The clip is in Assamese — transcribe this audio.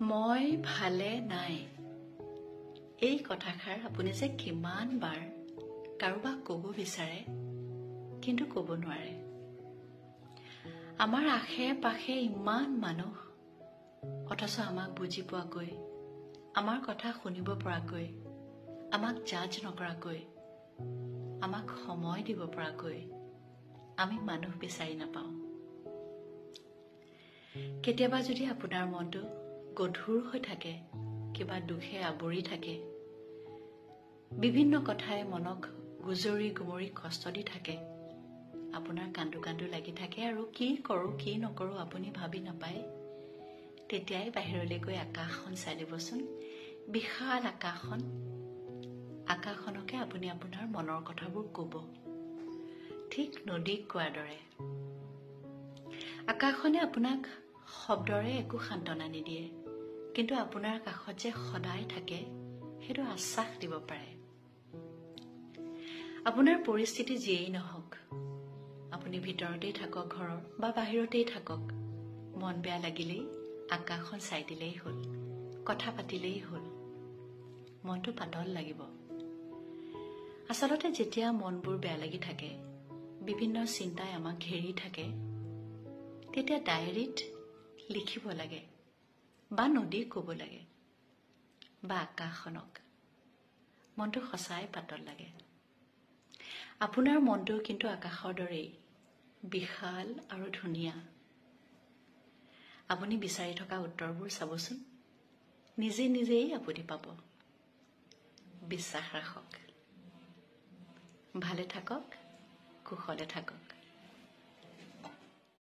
মই ভালে নাই এই কথাষাৰ আপুনি যে কিমান বাৰ কাৰোবাক ক'ব বিচাৰে কিন্তু ক'ব নোৱাৰে। আমাৰ আশে পাশে ইমান মানুহ, অথচ আমাক বুজি পোৱাকৈ, আমাৰ কথা শুনিব পৰাকৈ, আমাক জাজ নকৰাকৈ, আমাক সময় দিব পৰাকৈ আমি মানুহ বিচাৰি নাপাওঁ। কেতিয়াবা যদি আপোনাৰ মনটো গধুৰ হৈ থাকে, কিবা দুখে আৱৰি থাকে, বিভিন্ন কথাই মনক গুজৰি গুমৰি কষ্ট দি থাকে, আপোনাৰ কান্দো কান্দো লাগি থাকে আৰু কি কৰোঁ কি নকৰোঁ আপুনি ভাবি নাপায়, তেতিয়াই বাহিৰলৈ গৈ আকাশখন চাই দিবচোন। বিশাল আকাশখনকে আপুনি আপোনাৰ মনৰ কথাবোৰ ক'ব, ঠিক নদীক কোৱাৰ দৰে। আকাশখনে আপোনাক শব্দৰে একো সান্তনা নিদিয়ে, কিন্তু আপোনাৰ কাষত যে সদায় থাকে সেইটো আশ্বাস দিব পাৰে। আপোনাৰ পৰিস্থিতি যিয়েই নহওক, আপুনি ভিতৰতেই থাকক ঘৰৰ বা বাহিৰতেই থাকক, মন বেয়া লাগিলেই আকাশখন চাই দিলেই হ'ল, কথা পাতিলেই হ'ল, মনটো পাতল লাগিব। আচলতে যেতিয়া মনবোৰ বেয়া লাগি থাকে, বিভিন্ন চিন্তাই আমাক ঘেৰি থাকে, তেতিয়া ডায়েৰীত লিখিব লাগে বা নদীক ক'ব লাগে বা আকাশখনক। মনটো সঁচাই পাতল লাগে। আপোনাৰ মনটো কিন্তু আকাশৰ দৰেই বিশাল আৰু ধুনীয়া। আপুনি বিচাৰি থকা উত্তৰবোৰ চাবচোন, নিজেই আপুনি পাব। বিশ্বাস ৰাখক। ভালে থাকক, কুশলে থাকক।